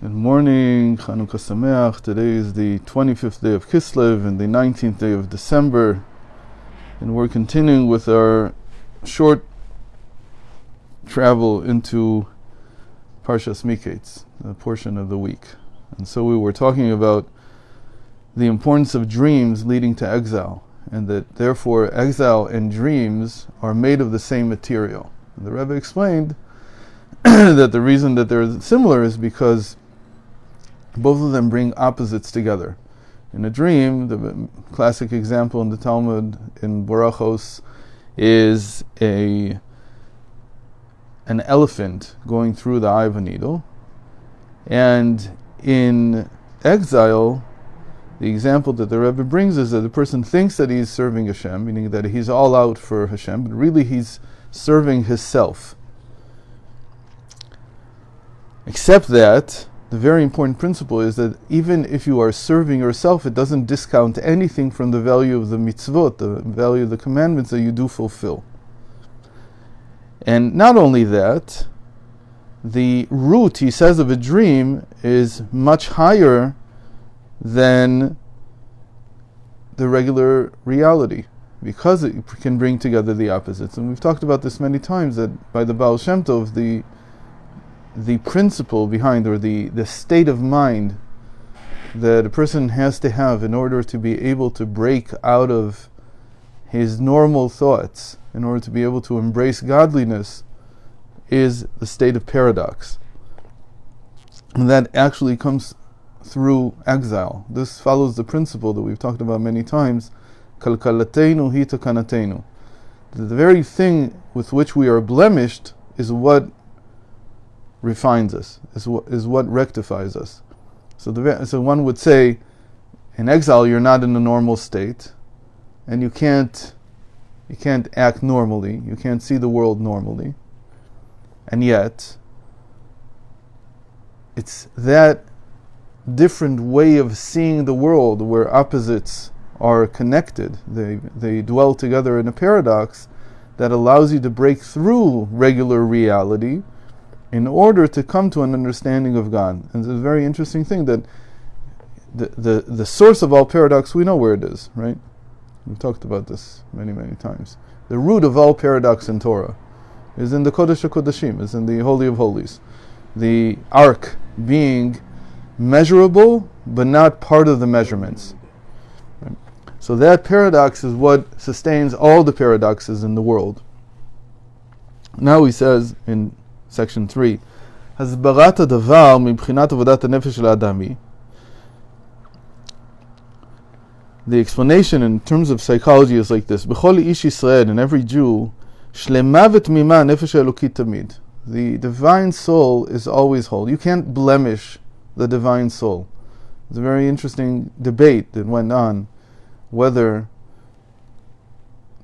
Good morning, Chanukah Sameach. Today is the 25th day of Kislev and the 19th day of December, and we're continuing with our short travel into Parshas Mikeitz, the portion of the week. And so we were talking about the importance of dreams leading to exile, and that therefore exile and dreams are made of the same material. And the Rebbe explained that the reason that they're similar is because both of them bring opposites together. In a dream, the classic example in the Talmud in Barachos is an elephant going through the eye of a needle. And in exile, the example that the Rebbe brings is that the person thinks that he's serving Hashem, meaning that he's all out for Hashem, but really he's serving himself. Except that the very important principle is that even if you are serving yourself, it doesn't discount anything from the value of the mitzvot, the value of the commandments that you do fulfill. And not only that, the root, he says, of a dream is much higher than the regular reality, because it can bring together the opposites. And we've talked about this many times, that by the Baal Shem Tov, the principle behind, or the state of mind that a person has to have in order to be able to break out of his normal thoughts, in order to be able to embrace godliness, is the state of paradox. And that actually comes through exile. This follows the principle that we've talked about many times, kalkalateinu hi takanatenu. The very thing with which we are blemished is what refines us, is what rectifies us. So one would say, in exile you're not in a normal state, and you can't act normally, you can't see the world normally, and yet it's that different way of seeing the world where opposites are connected, they dwell together in a paradox, that allows you to break through regular reality in order to come to an understanding of God. And it's a very interesting thing that the source of all paradox, we know where it is, right? We've talked about this many, many times. The root of all paradox in Torah is in the Kodesh HaKodeshim, is in the Holy of Holies. The ark being measurable, but not part of the measurements. Right? So that paradox is what sustains all the paradoxes in the world. Now he says in Section 3, הסברת הדבר מבחינת עבודת הנפש של האדם. The explanation in terms of psychology is like this: בכל איש ישראל, in every Jew, שלמה ותמימה הנפש האלוקית תמיד. The divine soul is always whole. You can't blemish the divine soul. It's a very interesting debate that went on whether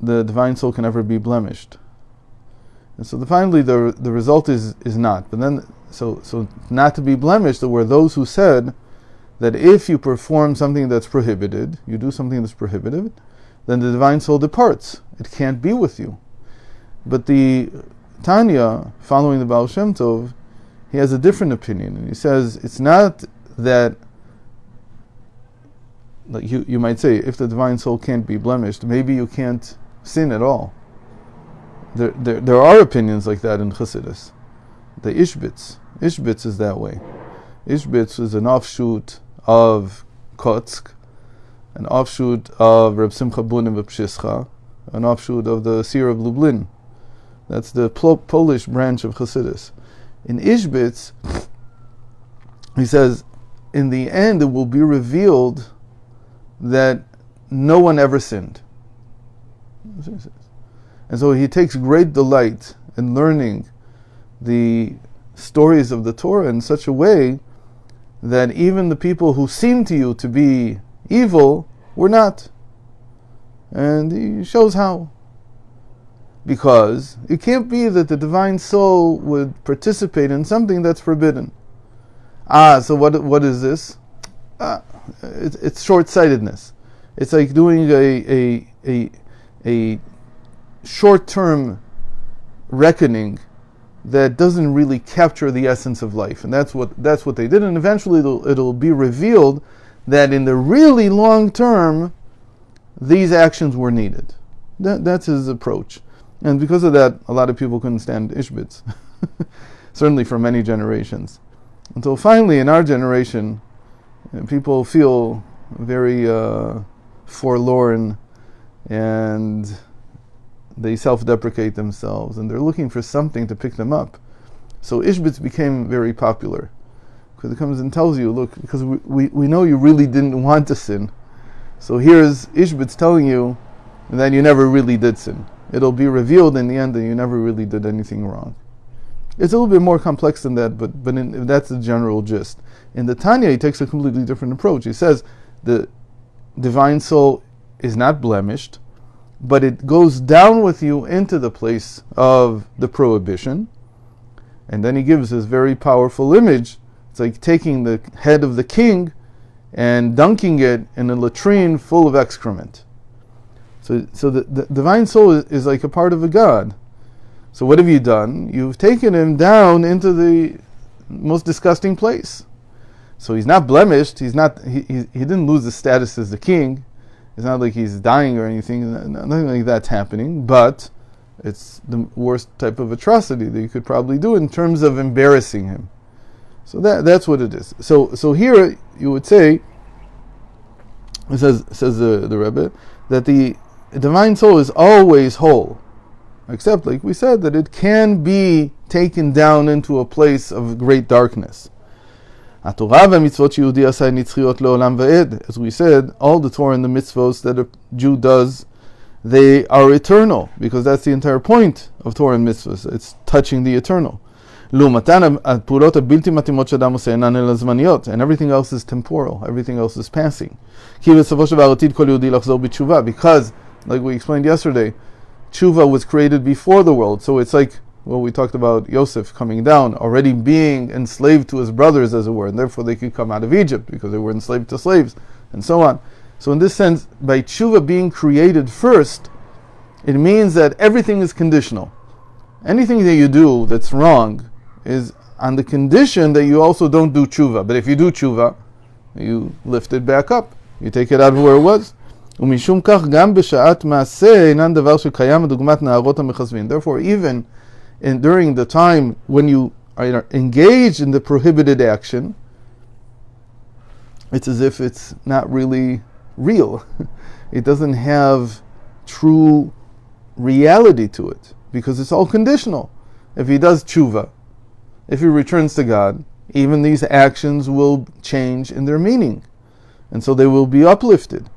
the divine soul can ever be blemished. And so finally the result is not. But then, so not to be blemished, there were those who said that if you perform something that's prohibited, you do something that's prohibited, then the divine soul departs. It can't be with you. But the Tanya, following the Baal Shem Tov, he has a different opinion. And he says, it's not that, like you might say, if the divine soul can't be blemished, maybe you can't sin at all. There are opinions like that in Chassidus. The Ishbitz is that way. Ishbitz is an offshoot of Kotsk, an offshoot of Reb Simcha Bunim B'Pshischa, an offshoot of the Seer of Lublin. That's the Polish branch of Chassidus. In Ishbitz, he says, in the end it will be revealed that no one ever sinned. And so he takes great delight in learning the stories of the Torah in such a way that even the people who seem to you to be evil were not. And he shows how. Because it can't be that the divine soul would participate in something that's forbidden. So what is this? It's short-sightedness. It's like doing a short-term reckoning that doesn't really capture the essence of life. And that's what they did. And eventually it'll be revealed that in the really long term, these actions were needed. That's his approach. And because of that, a lot of people couldn't stand Ishbitz. Certainly for many generations. Until finally, in our generation, people feel very forlorn, and they self-deprecate themselves, and they're looking for something to pick them up. So Ishbitz became very popular, because it comes and tells you, look, because we know you really didn't want to sin. So here's Ishbitz telling you that you never really did sin. It'll be revealed in the end that you never really did anything wrong. It's a little bit more complex than that, but that's the general gist. In the Tanya, he takes a completely different approach. He says the divine soul is not blemished, but it goes down with you into the place of the prohibition. And then he gives this very powerful image. It's like taking the head of the king and dunking it in a latrine full of excrement. So the divine soul is like a part of a god. So what have you done? You've taken him down into the most disgusting place. So he's not blemished. He didn't lose his status as the king. It's not like he's dying or anything. Nothing like that's happening. But it's the worst type of atrocity that you could probably do in terms of embarrassing him. So that's what it is. So here you would say, it says the Rebbe, that the divine soul is always whole. Except, like we said, that it can be taken down into a place of great darkness. As we said, all the Torah and the mitzvos that a Jew does, they are eternal, because that's the entire point of Torah and mitzvos. It's touching the eternal. And everything else is temporal, everything else is passing. Because, like we explained yesterday, Tshuva was created before the world, so it's like, well, we talked about Yosef coming down, already being enslaved to his brothers, as it were, and therefore they could come out of Egypt, because they were enslaved to slaves, and so on. So in this sense, by Tshuva being created first, it means that everything is conditional. Anything that you do that's wrong is on the condition that you also don't do Tshuva. But if you do Tshuva, you lift it back up. You take it out of where it was. Therefore, even during the time when you are engaged in the prohibited action, it's as if it's not really real. It doesn't have true reality to it, because it's all conditional. If he does tshuva, if he returns to God, even these actions will change in their meaning, and so they will be uplifted.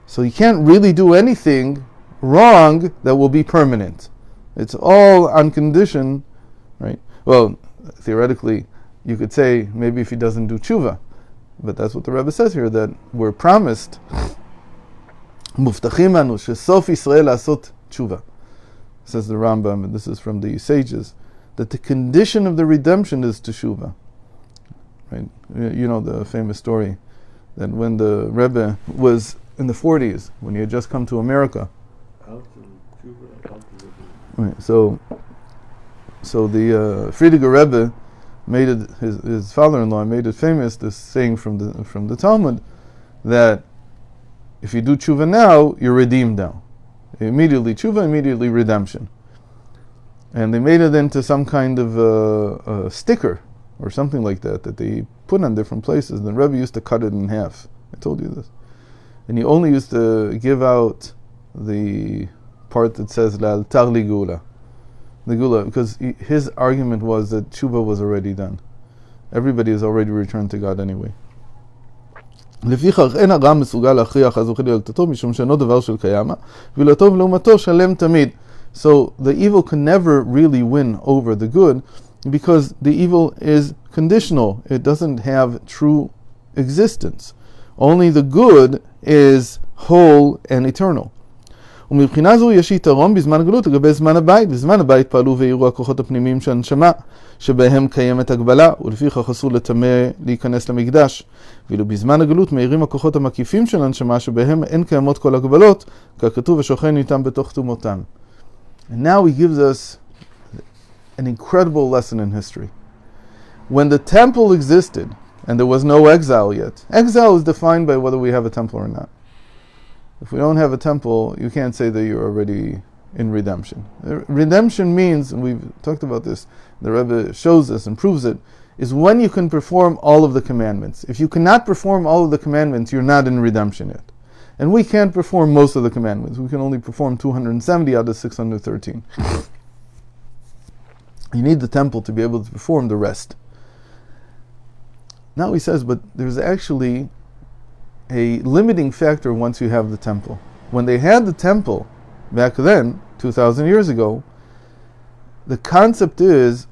So you can't really do anything wrong that will be permanent. It's all on condition, right? Well, theoretically, you could say maybe if he doesn't do tshuva, but that's what the Rebbe says here, that we're promised Muftachim anu shesof Yisrael asot tshuva. Says the Rambam, and this is from the sages, that the condition of the redemption is teshuva. Right? You know the famous story that when the Rebbe was in the 40s, when he had just come to America. Right, so the Friediger Rebbe made it, his father-in-law made it famous, this saying from the Talmud, that if you do tshuva now, you're redeemed now. Immediately tshuva, immediately redemption. And they made it into some kind of a sticker or something like that they put on different places. And the Rebbe used to cut it in half. I told you this. And he only used to give out the part that says La'altar li gula, the gula, because his argument was that tshuva was already done. Everybody has already returned to God anyway. לפיכך אין הרע מסוגל להכריח אז וכדי לטאטו משום שאינו דבר של קיימא ולטוב לעומתו שלם תמיד. So the evil can never really win over the good, because the evil is conditional. It doesn't have true existence. Only the good is whole and eternal. ומבחינה זו יש יתרון בזמן הגלות לגבי זמן הבית. בזמן הבית פעלו והעירו הכוחות הפנימיים של הנשמה, שבהם קיימת הגבלה, ולפיכך אסור לטמא להיכנס למקדש. ואילו בזמן הגלות מאירים הכוחות המקיפים של הנשמה, שבהם אין קיימות כל הגבלות, ככתוב ושוכן איתם בתוך תומותם. And now he gives us an incredible lesson in history. When the temple existed, and there was no exile yet, exile is defined by whether we have a temple or not. If we don't have a temple, you can't say that you're already in redemption. Redemption means, and we've talked about this, the Rebbe shows us and proves it, is when you can perform all of the commandments. If you cannot perform all of the commandments, you're not in redemption yet. And we can't perform most of the commandments. We can only perform 270 out of 613. You need the temple to be able to perform the rest. Now he says, but there's actually a limiting factor once you have the temple. When they had the temple back then, 2,000 years ago, the concept is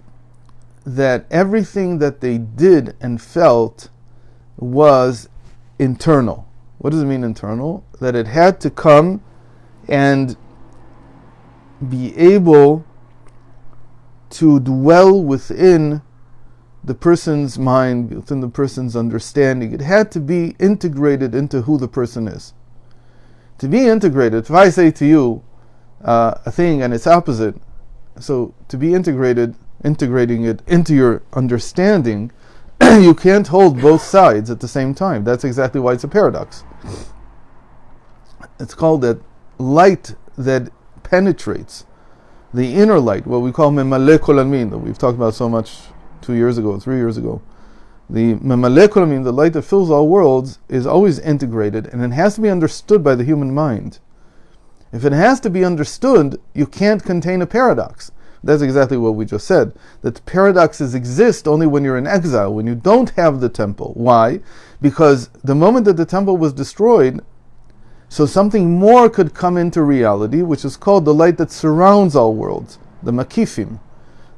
that everything that they did and felt was internal. What does it mean internal? That it had to come and be able to dwell within the person's mind, within the person's understanding. It had to be integrated into who the person is. To be integrated, if I say to you a thing and its opposite, so to be integrating it into your understanding, you can't hold both sides at the same time. That's exactly why it's a paradox. It's called that light that penetrates, the inner light, what we call me'maleh kol almin, that we've talked about so much 2 years ago, 3 years ago. The me'maleh kol almin, the light that fills all worlds, is always integrated, and it has to be understood by the human mind. If it has to be understood, you can't contain a paradox. That's exactly what we just said. That paradoxes exist only when you're in exile, when you don't have the temple. Why? Because the moment that the temple was destroyed, so something more could come into reality, which is called the light that surrounds all worlds, the makifim,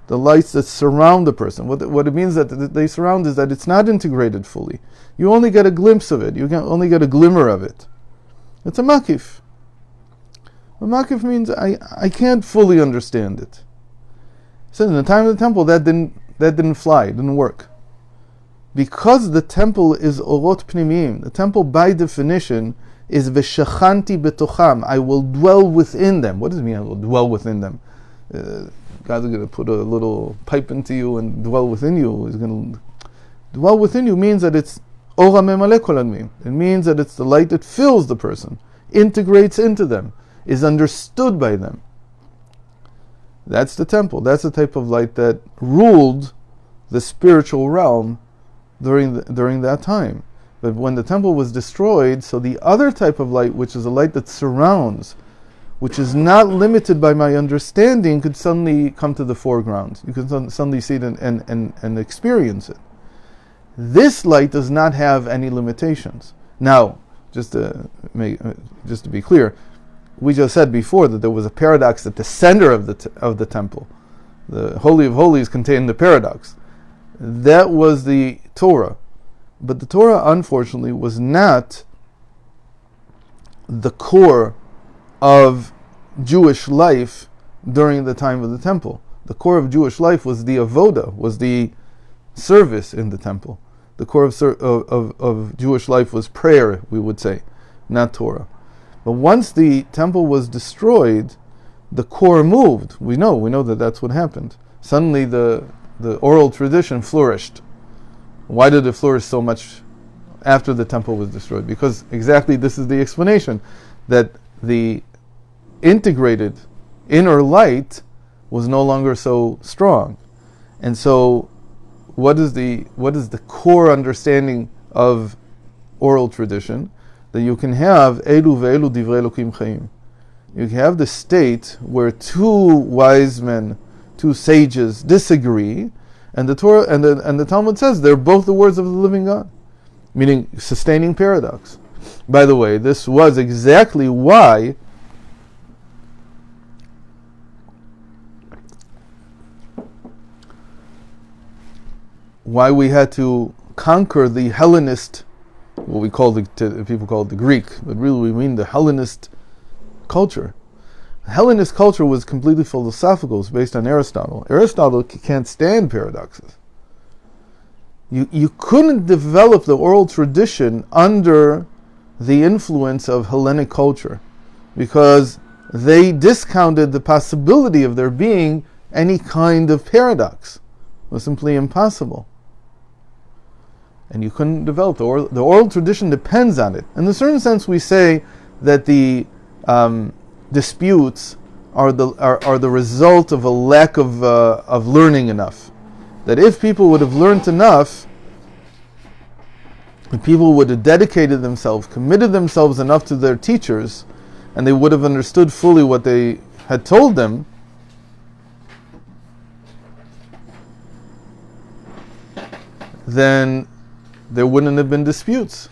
the lights that surround the person. What it means that they surround is that it's not integrated fully. You only get a glimpse of it. You can only get a glimmer of it. It's a makif. A makif means I can't fully understand it. So in the time of the temple, that didn't fly, it didn't work. Because the temple is orot pnimiyim, the temple by definition is v'shachanti betocham, I will dwell within them. What does it mean I will dwell within them? God's going to put a little pipe into you and dwell within you. He's going to dwell within you means that it's ora me'maleh kol almin. It means that it's the light that fills the person, integrates into them, is understood by them. That's the temple. That's the type of light that ruled the spiritual realm during that time. But when the temple was destroyed, so the other type of light, which is a light that surrounds, which is not limited by my understanding, could suddenly come to the foreground. You can suddenly see it and experience it. This light does not have any limitations. Now, just to be clear, we just said before that there was a paradox at the center of the temple. The Holy of Holies contained the paradox. That was the Torah. But the Torah, unfortunately, was not the core of Jewish life during the time of the temple. The core of Jewish life was the avoda, was the service in the temple. The core of Jewish life was prayer, we would say, not Torah. But once the temple was destroyed, the core moved. We know that that's what happened. Suddenly the oral tradition flourished. Why did it flourish so much after the temple was destroyed? Because exactly this is the explanation, that the integrated inner light was no longer so strong. And so what is the core understanding of oral tradition? That you can have elu ve'elu divrei Elokim chaim. You can have the state where two wise men, two sages disagree, and the Torah and the Talmud says they're both the words of the living God, meaning sustaining paradox. By the way, this was exactly why we had to conquer the Hellenist, what we call people call it the Greek, but really we mean the Hellenist culture. The Hellenist culture was completely philosophical. It's based on Aristotle. Aristotle can't stand paradoxes. You couldn't develop the oral tradition under the influence of Hellenic culture, because they discounted the possibility of there being any kind of paradox. It was simply impossible. And you couldn't develop the oral tradition depends on it. In a certain sense, we say that the disputes are the result of a lack of learning enough. That if people would have learned enough, if people would have dedicated themselves, committed themselves enough to their teachers, and they would have understood fully what they had told them, then there wouldn't have been disputes.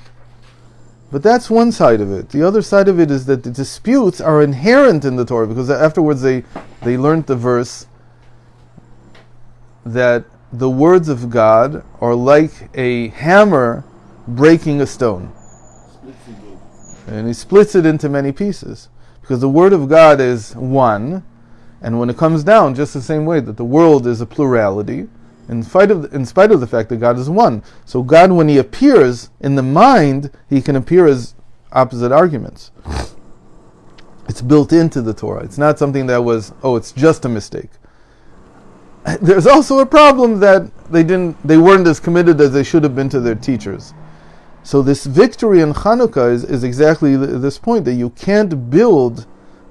But that's one side of it. The other side of it is that the disputes are inherent in the Torah, because afterwards they learned the verse that the words of God are like a hammer breaking a stone. And he splits it into many pieces. Because the word of God is one, and when it comes down, just the same way that the world is a plurality, in spite of the fact that God is one. So God, when he appears in the mind, he can appear as opposite arguments. It's built into the Torah. It's not something that was, it's just a mistake. There's also a problem that they weren't as committed as they should have been to their teachers. So this victory in Chanukah is exactly this point, that you can't build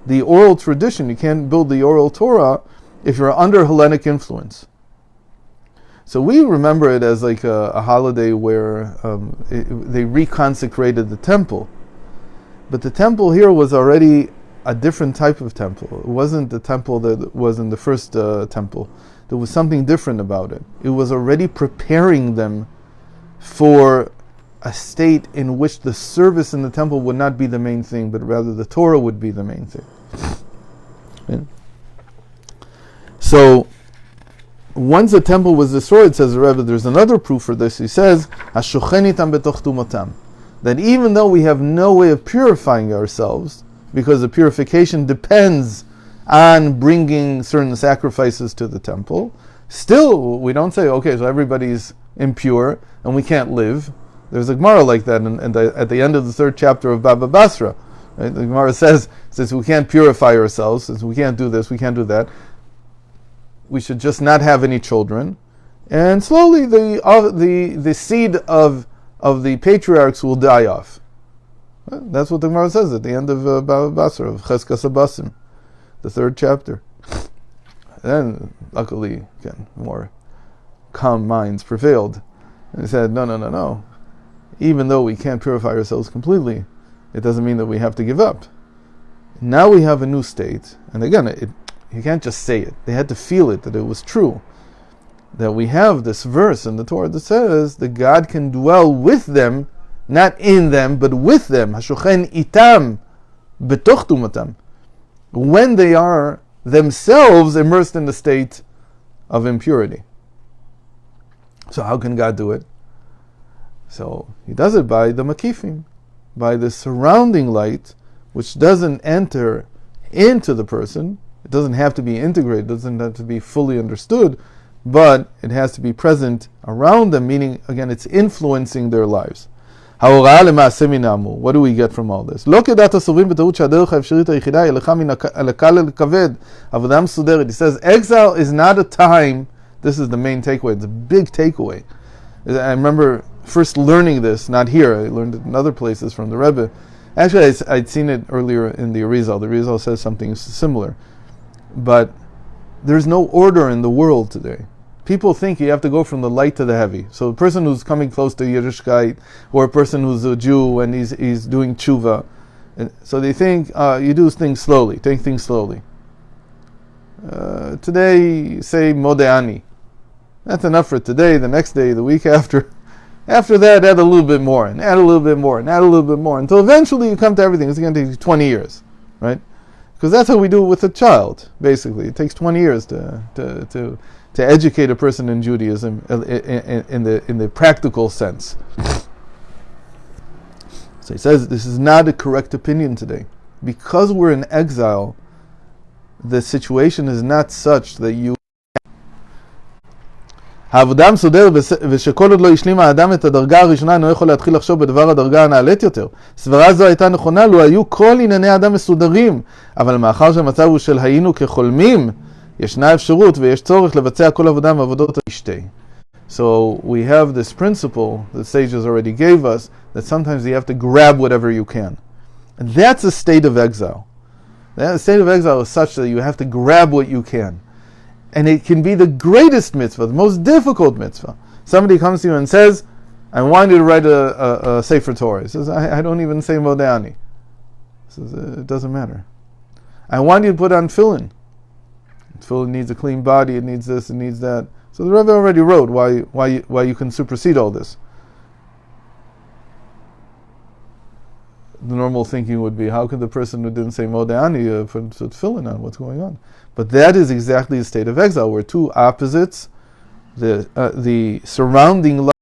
the oral tradition, you can't build the oral Torah if you're under Hellenic influence. So we remember it as like a holiday where they reconsecrated the temple. But the temple here was already a different type of temple. It wasn't the temple that was in the first temple. There was something different about it. It was already preparing them for a state in which the service in the temple would not be the main thing, but rather the Torah would be the main thing. Okay? So, once the temple was destroyed, says the Rebbe, there's another proof for this. He says, that even though we have no way of purifying ourselves, because the purification depends on bringing certain sacrifices to the temple, still we don't say, okay, so everybody's impure and we can't live. There's a Gemara like that at the end of the 3rd chapter of Baba Basra. Right? The Gemara says we can't purify ourselves, since we can't do this, we can't do that, we should just not have any children, and slowly the seed of the patriarchs will die off. That's what the Gemara says at the end of Baba Basra, of Cheskas Abasim, the 3rd chapter. Then, luckily, again, more calm minds prevailed. And they said, no. Even though we can't purify ourselves completely, it doesn't mean that we have to give up. Now we have a new state, and again, you can't just say it. They had to feel it, that it was true. That we have this verse in the Torah that says that God can dwell with them, not in them, but with them. Hashochen itam betoch tumatam. When they are themselves immersed in the state of impurity. So how can God do it? So he does it by the makifim, by the surrounding light, which doesn't enter into the person. It doesn't have to be integrated, it doesn't have to be fully understood, but it has to be present around them, meaning, again, it's influencing their lives. What do we get from all this? He says, exile is not a time, this is the main takeaway, it's a big takeaway. I remember first learning this, not here, I learned it in other places from the Rebbe. Actually, I'd seen it earlier in the Exile. The Exile says something similar. But there's no order in the world today. People think you have to go from the light to the heavy. So a person who's coming close to Yiddishkeit, or a person who's a Jew and he's doing tshuva, and so they think you do things slowly, take things slowly. Today, say Modeani. That's enough for today, the next day, the week after. After that, add a little bit more, and add a little bit more, and add a little bit more, until eventually you come to everything. It's going to take you 20 years, right? Because that's how we do it with a child, basically. It takes 20 years to educate a person in Judaism in the practical sense. So he says this is not a correct opinion today. Because we're in exile, the situation is not such that you... העבודה מסודרת ושכל עוד לא השלים האדם את הדרגה הראשונה אינו יכול להתחיל לחשוב בדבר הדרגה הנעלית יותר. סברה זו הייתה נכונה לו היו כל ענייני האדם מסודרים, אבל מאחר שהמצב הוא של היינו כחולמים, ישנה אפשרות ויש צורך לבצע כל עבודה מעבודות המשתה. So we have this principle the sages already gave us, that sometimes you have to grab whatever you can. And that's a state of exile. The state of exile is such that you have to grab what you can. And it can be the greatest mitzvah, the most difficult mitzvah. Somebody comes to you and says, I want you to write a Sefer Torah. He says, I don't even say Modani. He says, it doesn't matter. I want you to put on tefillin. Tefillin needs a clean body, it needs this, it needs that. So the Rebbe already wrote why you can supersede all this. The normal thinking would be, how could the person who didn't say Modani put tefillin on? What's going on? But that is exactly the state of exile, where two opposites, the surrounding life